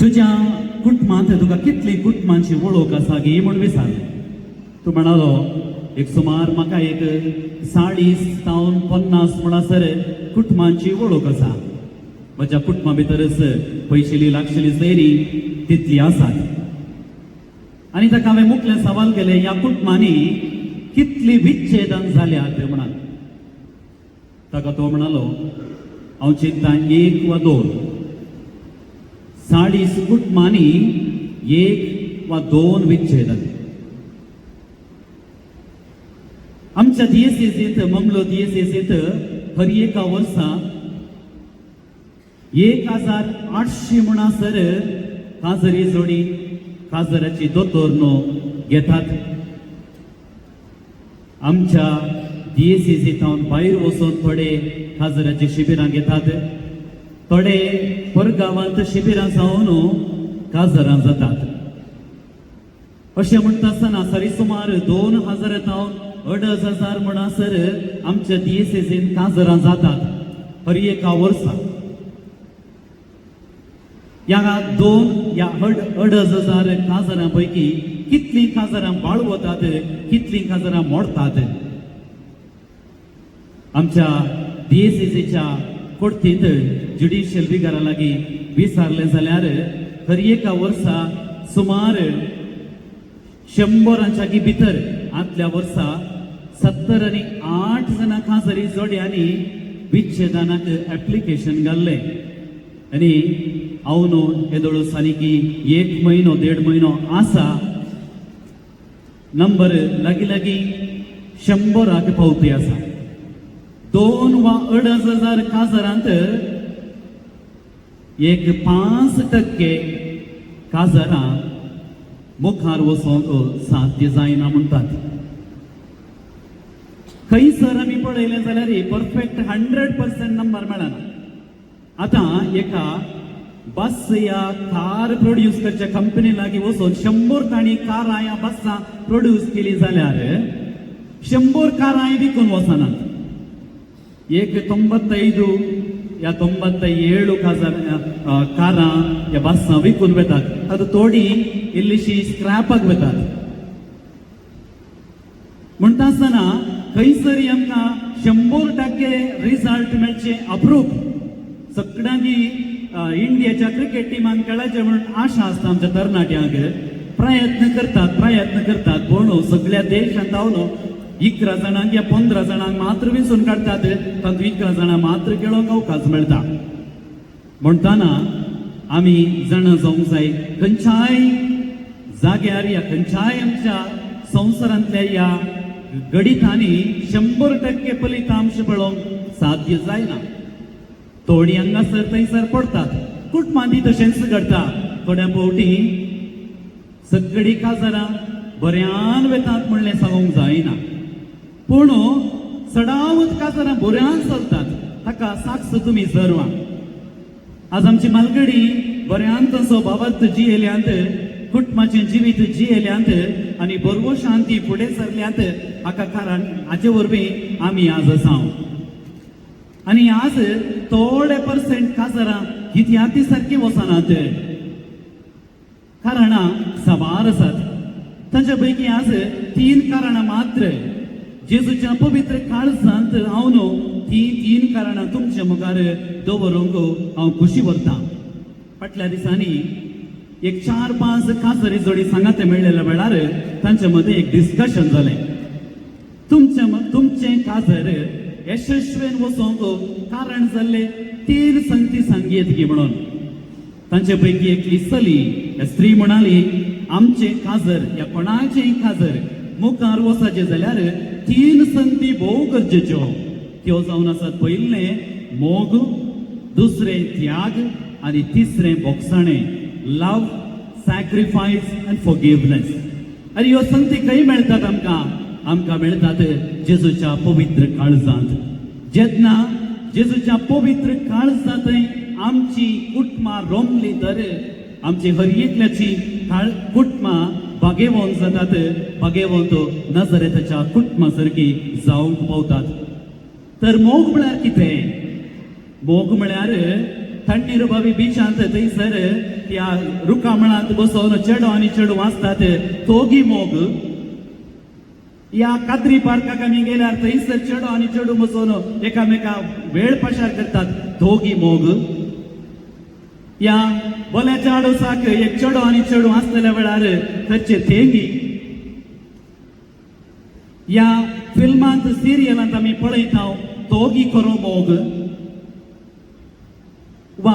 तुझ्या कुटुंबात तुका कितली कुटुंबांची वळख आसा गे म्हूण विचारलें. तूं म्हणालो एक सुमार म्हाका एक 40 तावन 50 म्हणसर कुटुंबांची वळख आसा. म्हज्या कुटुंबा भितरच पयशिल्ली लागशिल्ली सोयरी तितली आसात. आनी ताका हांवें मुखेल सवाल केले, ह्या कुटुंबांनी कितली विच्छेदन जाल्यात म्हणान. ताका तो म्हणालो, हांव चिंत्ता 1 वा 2. 40 कुटुंबांनी 1 वा 2 विच्छेदन. आमच्या दिएसीसींत मंगलो दिएसीसींत हर एका वर्सा 1800 म्हणसर काजरी जोडी काजराची दोतोर न्हू घेतात. आमच्या दिएसीसींत भायर वचून थोडे काजराची शिबिरां घेतात. थोडे परगांवांत शिबिरां जावन काजरां जातात. अशें म्हणटा आसतना सरी सुमार 2000 तावन 2500 म्हणसर आमच्या दिएसीसींत काजरां जातात हर एका वर्सा. ह्या 2500 काजरां पैकी कितली काजरां बाळवतात, कितली काजरां मोडतात. आमच्या डीएसीसीच्या कोर्टींत ज्युडिशियल विगारा लागीं विचारलें जाल्यार हर एका वर्सा सुमार 100 भितर आदल्या वर्सा 70 आनी 8 जाणां काजरी जोड्यांनी विच्छेदनाक एप्लिकेशन घाल्लें. आनी हांव न्हू येदोळू सानिकी 1 म्हयनो 1.5 म्हयनो आसा. नंबर लागीं 100 पावती आसा. 2 वा 2500 काजरांत एक 5% काजरां मुखार वचोंक साध्य जायना म्हणटात. खंयसर आमी पळयलें जाल्यार परफेक्ट 100% नंबर मेळना. आतां एका बस या कार प्रोड्यूस करच्या कंपनी लागीं वचून 100 तांणी कारां या बसां प्रोड्यूस केली जाल्यार 100 कारां विकून वचनात. एक 95 या 97 कारां या बसां विकून वेतात. आतां थोडी इल्लीशी स्क्रॅपाक वेतात. म्हणटा आसतना खंयसरी आमकां 100% रिजल्ट मेळचे अप्रूप. सगळ्यांनी इंडियाच्या क्रिकेट टिमान खेळाचे म्हणून आशा आसता आमच्या तरणाट्यांक. प्रयत्न करतात पूण सगळ्या देशांत हांव 11 जाणांक या 15 जाणांक मात्र विंचून काडटात. तातूंत 11 जाणां मात्र खेळोंक अवकाश मेळटा. म्हणटाना आमी जाणा जावंक जाय, खंयच्याय जाग्यार या खंयच्याय आमच्या संवसारांतल्या ह्या गणितांनी 100% फलितांश पळोवंक साध्य जायना. थोडी हांगासर थंयसर पडतात. कुटुंबांनी तशेंच घडटा. थोड्या फावटी सगळीं काजरां बऱ्यान वेतात म्हणलें सांगूंक जायना. पूण सडावत काजरां बऱ्यान चलतात. ताका साक्ष तुमी सर्वां. आज आमची मालगडी बऱ्यान स्वभावांत जियेल्यांत, कुटुंबाचें जिवीत जियेल्यांत आनी बरोबर शांती फुडें सरल्यांत. हाका कारण हाचे वरवीं आमी आज आसा. आनी आज थोडे % काजरां हित्याती सारकी वचनात. कारणां साबार आसात. तांच्या पैकी आज 3 कारणां मात्र जेजूच्या पवित्र काळजांत हांव न्हू ती 3 कारणां तुमच्या मुखार दवरूंक हांव खुशी व्हरतां. फाटल्या दिसांनी एक 4-5 काजरी जोडी सांगाते मेळिल्ल्या वेळार तांच्या मदें एक डिस्कशन जालें. तुमचें काजर यशस्वेन वचोंक कारण जाल्ले 3 संगती सांगयेत गी म्हणून. तांचे पैकी एक इसली स्त्री म्हणाली, आमचें काजर या कोणाचेंय काजर मुखार वचाचें जाल्यार 3 संगती भोव गरजेच्यो. त्यो जावन आसात, पयलें मोग, दुसरें त्याग आनी तिसरें बोगसाणें. लव, सॅक्रिफायस आनी फॉरगिवनेस. आनी ह्यो संगती खंय मेळटात आमकां मेळटात जेजूच्या पवित्र काळजांत. जेन्ना जेजूच्या पवित्र काळजांत आमची कुटुंबां रोमली तर आमची हर एकल्याची कुटुंबां बागेवंत जातात. बागेवंत नजरेताच्या कुटुंबा सारकी जावंक पावतात. तर मोग म्हळ्यार कितें? मोग म्हळ्यार थंडीर बाबी बिचांत थंयसर ह्या रुखामणांत बसोन चेडो आनी चेडू वाचतात तोगी मोग. या कात्री पार्काक आमी गेल्यार थंयसर चेडो आनी चेडू बसोन एकामेका वेळ पसार करतात दोगी मोग. या बोल्याच्या आडोसाक एक चेडो आनी चेडू आसलेल्या वेळार थंयचे थेंगी. या फिल्मांत सिरियलांत आमी पळयता तोगी खरो मोग. वा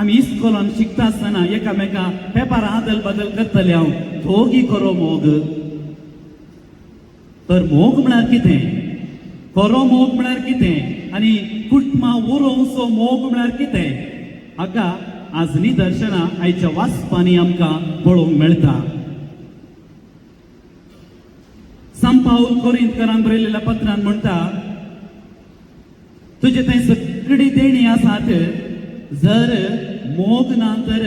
आमी इस्कोलान शिकता आसतना एकामेका पेपर आदल बदल करतले हांव तोगी खरो मोग. तर मोग म्हळ्यार कितें, खरो मोग म्हळ्यार कितें आनी कुटुंबा उरोवचो मोग म्हळ्यार कितें हाका आज निदर्शनां आयच्या वाचपांनी आमकां पळोवंक मेळटा. सांत पाऊल कोरिंथकरांक बरयलेल्या पत्रांत म्हणटा, तुजे थंय सगळी देणी आसात, जर मोग ना तर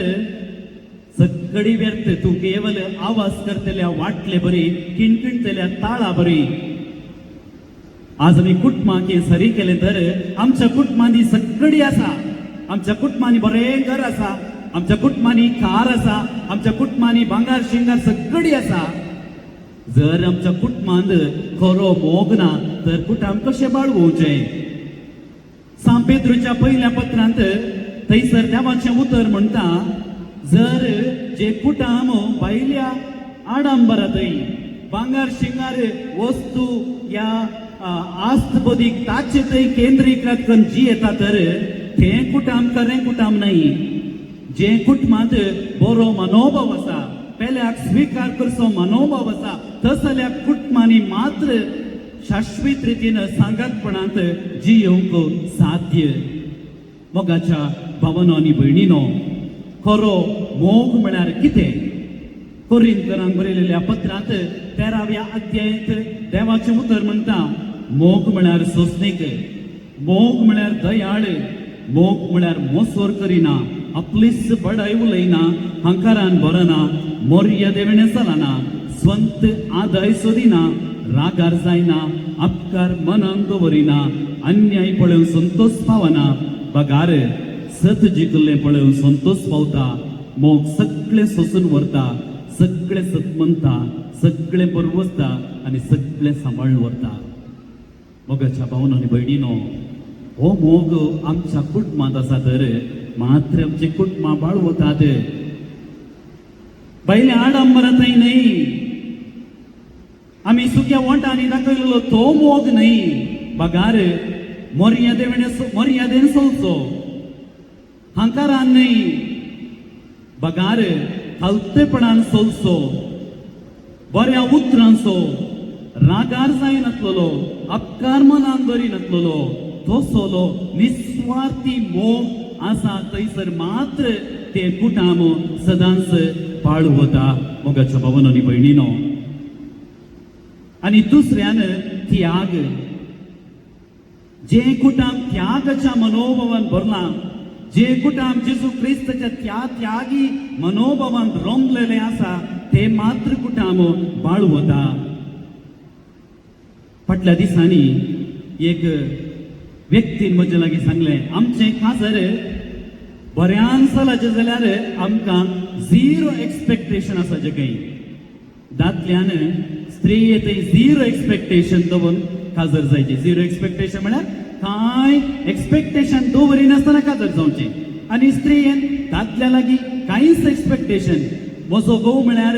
सगळी व्यर्थ. तू केवल आवाज करतल्या वाटले बरी, किणकिणतल्या ताळा बरी. आज आमी कुटुंबाक हे सरी केले तर आमच्या कुटुंबांनी सगळी आसा. आमच्या कुटुंबांनी बरें घर आसा, आमच्या कुटुंबांनी कार आसा, आमच्या कुटुंबांनी भांगार शिंगार सगळी आसा. जर आमच्या कुटुंबांत खरो मोग ना तर कुटुंब कशें बाळगोवचें. सांत पेद्रूच्या पहिल्या पत्रांत थंयसर देवाचें उतर म्हणटा, जर जे कुटुंब भायल्या आडंबरांतय भांगार शिंगार वस्तू या आस्त बदीक ताचे थंय केंद्रीकृत करून जी येता तर तें कुटुंब खरें कुटुंब न्हय. जे कुटुंबांत बरो मनोभाव आसा, पेल्याक स्विकार करचो मनोभाव आसा, तसल्या कुटुंबांनी मात्र शाश्वत रितीन सांगातपणांत जियोंक साध्य. मोगाच्या भावांनो आनी भयणींनो, खरो मोग म्हळ्यार कितें. कोरिंथकरांक बरयलेल्या पत्रांत 13व्या अध्यायांत देवाचें उतर म्हणटा, मोग म्हळ्यार सोंसणीक, मोग म्हळ्यार दयाळ, मोग म्हळ्यार मोसोर करिना, आपलीच बडाय उलयना, हंकारान भरना, मर्यादेवेने चलना, स्वंत आदाय सोदिना, रागार जायना, अपकार मनान दवरिना, अन्याय पळोवन संतोष पावना, पगार सत जिखले पळोवन संतोष पावता. मोग सगळे सोसून व्हरता, सगळे सतमंता, सगळे बरवसता आनी सगळे सांबाळून व्हरता. मोगाच्या भावांनो आनी भयणींनो, हो मोग आमच्या कुटुंबांत आसा तर मात्र आमचे कुटुंबां बाळगतात. भायल्या आडंबरांतय न्हय, आमी सुक्या वंटांनी दाखयलेलो तो मोग न्हय. पगार मर्यादेन चलचो, हंकारान न्हय. पगार हलतेपणान चलचो, बऱ्या उतरांचो, रागार जायनासलो, अपकार मनान धरिनासलो, तसलो निस्वार्थी मोग आसा थंयसर मात्र ते कुटुंब सदांच पाळू वता. मोगाच्या भावांनो आनी भयणींनो, आनी दुसऱ्यान त्याग. जे कुटुंब त्यागाच्या मनोभावान भरला, जे कुटुंब जेजू क्रिस्ताच्या त्यागी मनोभावान रमलेले आसा, ते मात्र कुटुंब बाळू वता. फाटल्या दिसांनी एक व्यक्तीन म्हजे लागीं सांगलें, आमचें काजर बऱ्यान चलाचें जाल्यार आमकां 0 एक्सपेक्टेशन आसा जगय. दादल्यान स्त्रिये थंय 0 एक्सपेक्टेशन दवरून काजर जायचें. 0 एक्सपेक्टेशन म्हळ्यार कांय एक्सपेक्टेशन दवरिनासतना काजर जावचें. आनी स्त्रियेन दादल्या लागीं कांयच एक्सपेक्टेशन. म्हजो घोव म्हळ्यार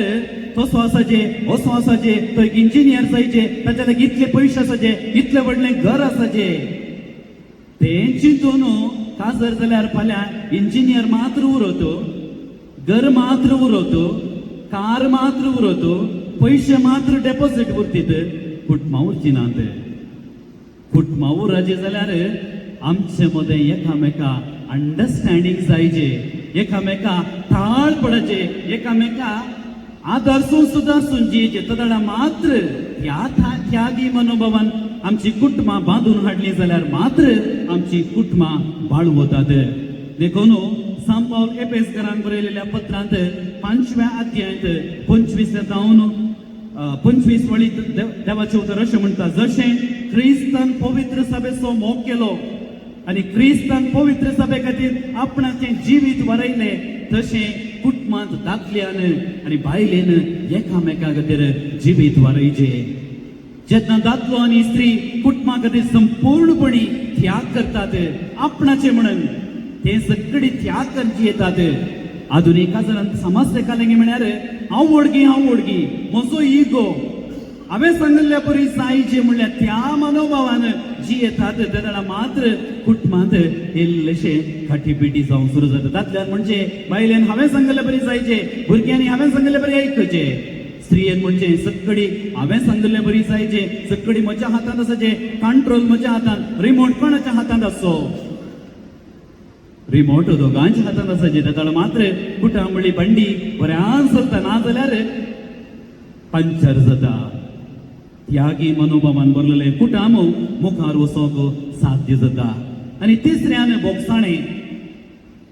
तसो आसाचे, असो आसाचे, तो इंजिनियर जायचे, ताच्या लागीं इतले पयशे आसाचे, इतलें व्हडलें घर आसाचे. तें चिंतून काजर जाल्यार फाल्यां इंजिनियर मात्र उरतो, घर मात्र उरतो, कार मात्र उरतो, पयशे मात्र डेपोजीट उरतीत, कुटुंबां उरची नात. कुटुंबां उरचे जाल्यार आमचे मदें एकामेका अंडरस्टँडींग जायचे, एकामेका थाळ पडचे, एकामेका आदर्सून सुदारसून जियेचे. तदडा मात्र ह्या त्यागी मनोभावान आमची कुटुंबां बांदून हाडली जाल्यार मात्र आमची कुटुंबां बाळू वतात. देखून सांत पाऊल एफेसकारांक बरयलेल्या पत्रांत 5व्या अध्यायांत 25 वळीत देवाचें उतर अशें म्हणटा, जशें क्रिस्तान पवित्र सभेचो मोग केलो आणि क्रिस्तान पवित्र सभे खातीर आपणाचें जिवीत वरयले तशें कुटुंबांत दादल्यान आनी बायलेन एकामेका खातीर जिवीत वरयचें. जेन्ना दादलो आनी स्त्री कुटुंबा खातीर संपूर्णपणी त्याग करतात आपणाचे म्हणून ते सगळी त्याग करची येतात. आधुनिक काळांत समस्या कालेंगी म्हळ्यार हांव वडगी म्हजो इगो हांवें सांगिल्ल्या परी जायचे म्हणल्यार त्या मनोभावान जी येतात तेन्ना मात्र कुटुंबांत इल्लेशे खाटीपिटी जावंक सुरू जाता. दादल्यान म्हणजे बायलेन हांवें सांगिल्ले परी जायचे, भुरग्यांनी हांवें सांगिल्ले परी आयकचे, स्त्रियेन म्हणजे सगळी हांवें सांगिल्ले बरी जायचे, सगळी म्हज्या हातांत आसाचे, कंट्रोल म्हज्या हातांत, रिमोट कोणाच्या हातांत आसो, रिमोट दोगांच्या हातांत आसाचे. तेन्ना मात्र कुटांबळी बंडी बऱ्यान चलता, ना जाल्यार पंचर जाता. त्यागी मनोभावान भरलेले कुटांब मुखार वचोंक साध्य जाता. आनी तिसऱ्यान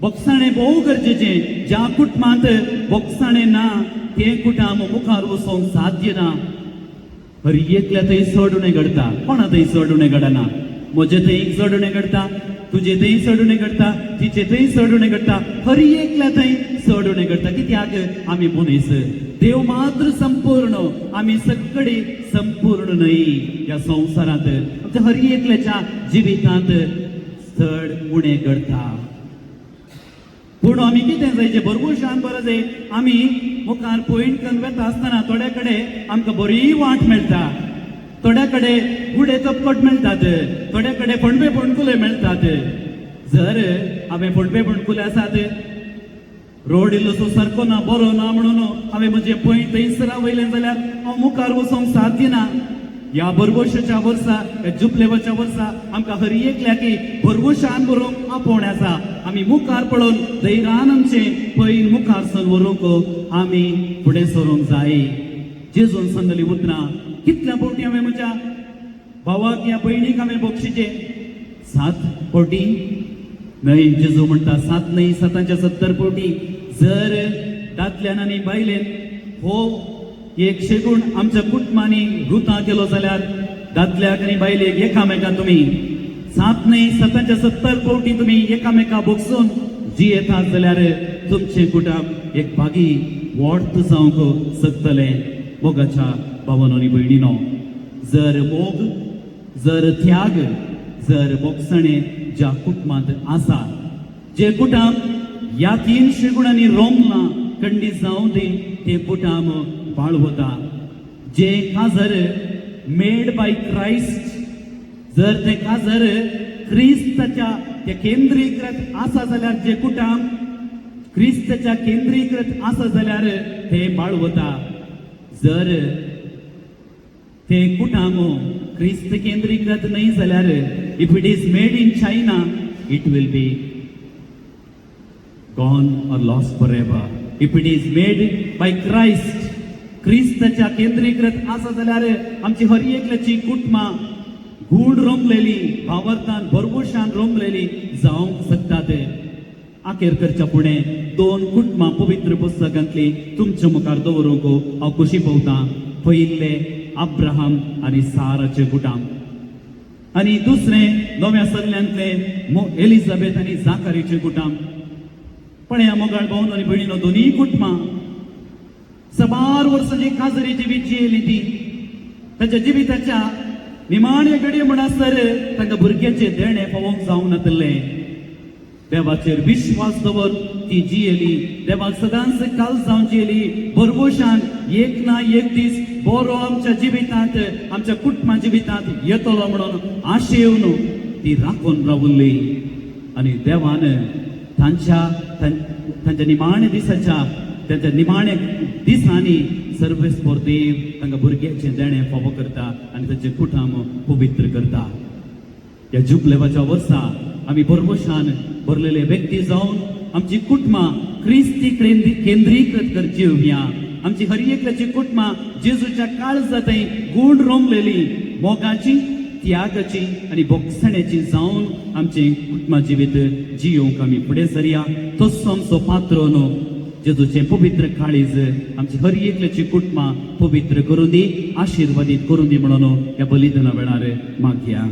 बोगसाणें भोव गरजेचें. ज्या कुटुंबांत बोगसाणें ना ते कुटांब मुखार वचोंक साध्य ना. हर एकल्या थंय चड उणें घडटा, कोणा थंय चड उणें घडना. म्हजे थंय चड उणें घडटा, तुजे थंय चड उणें घडटा, तिचे थंय चड उणें घडटा, हर एकल्या थंय चड उणें घडटा. कित्याक आमी मनीस, देव मात्र संपूर्ण, आमी सगळी संपूर्ण न्हय. ह्या संवसारांत आमच्या हर एकल्याच्या जिवितांत चड उणें घडटा. पूण आमी कितें जायचे भरपूरशान बरें जाय. आमी मुखार पॉयंट करून वेता आसतना थोड्या कडेन आमकां बरी वाट मेळटा, थोड्या कडेन उडे चपकट मेळटात, थोड्या कडेन पणबे पणकुले मेळटात. जर हांवें पणबे पणकुले आसात, रोड इल्लोसो सारको ना, बरो ना म्हणून हांवें म्हजें पॉयंट थंयसर वयलें जाल्यार हांव मुखार वचोंक साध्य ना. ह्या भरवशाच्या वर्सा, ह्या जुबलेवाच्या वर्सा आमकां हर एकल्याकी भरवशान बरोवंक आपोवणें आसा. आमी मुखार पळोवन धैर्यान आमचें पैन मुखार सन व्हरूंक आमी फुडें सरूंक जाय. जेजून सांगलेलीं उतरां कितल्या फावटी हांवें म्हज्या भावाक या भयणीक हांवें बक्षिचे 7 फावटी न्हय. जेजू म्हणटा 7 न्हय 7 फावटी. जर दादल्यान आनी बायलेन हो 100 गुण आमच्या कुटुंबांनी रुतां केलो जाल्यार दादल्याक आनी बायलेक एकामेका तुमी 7 न्हय 70 फावटी तुमी एकामेका बगसून जी येतात जाल्यार तुमचें कुटुंब एक बागी व्हड जावंक शकतलें. मोगाच्या भावांनो आनी भयणींनो, जर मोग, जर त्याग, जर बोगसणें ज्या कुटुंबांत आसा, जे कुटुंब ह्या 300 गुणांनी रोमला खंडीत जावं ते कुटुंब बाळवता. जे काजर मेड बाय क्रायस्ट, जर ते काजर क्रिस्ताच्या ते केंद्रीकृत आसा जाल्यार, जे कुटुंब क्रिस्ताच्या केंद्रीकृत आसा जाल्यार ते बाळवता. जर ते कुटुंब क्रिस्त केंद्रीकृत न्हय जाल्यार, if it is made in China, it will be gone or lost for ever. If it is made by Christ, क्रिस्ताच्या केंद्रीकृत आसा जाल्यार आमची हर एकल्याची कुटुंबां गूढ रोमलेली, भावार्थान भरपूरशान रोमलेली जावंक शकतात. आखेर करच्या फुडें 2 कुटुंबां पवित्र पुस्तकांतली तुमच्या मुखार दवरूंक हांव खोशी भोगतां. पयिल्लें अब्राहम आनी साराचें कुटुंब, आनी दुसरें नव्या सल्ल्यांतलें एलिझाबेथ आनी जाकारीचें कुटुंब. पण ह्या मोगाळ भावन आनी भयणीनो, दोनूय कुटुंबां 12 वर्सांची काजरी जिवीत जियेली ती. ताच्या जिविताच्या निमाणे घडये म्हणसर तांकां भुरग्याचे देणे पळोवंक जावंक नातलें. देवाचेर विश्वास दवर ती जियेली, देवाक सदांच काल जावन जियेली. भरवशान एक ना एक दीस बरो आमच्या जिवितांत, आमच्या कुटुंबा जिवितांत येतलो म्हणून आशेवन ती राखून रावल्ली. आनी देवान तांच्या निमाणे दिसाच्या, तांच्या निमाणे दिसांनी सर्वेस्पर देव तांकां भुरग्याचें देणें फावो करता आनी ताचें कुटुंब पवित्र करता. ह्या जुबलेवाच्या वर्सा आमी भरवशान भरलेले व्यक्ती जावन आमची कुटुंबां क्रिस्ती केंद्रीकृत करची येवया. आमची हर एकल्याची कुटुंबां जेजूच्या काळजांतय गूण रोमलेली, मोगाची, त्यागाची आनी बोगसण्याची जावन आमचें कुटुंबा जिवीत जियोवंक आमी फुडें सरया. तसो आमचो पात्रो जेजूचें पवित्र काळीज आमची हर एकल्याची कुटुंबां पवित्र करून दी, आशिर्वादीत करून दी म्हणून ह्या बलिदाना वेळार मागया.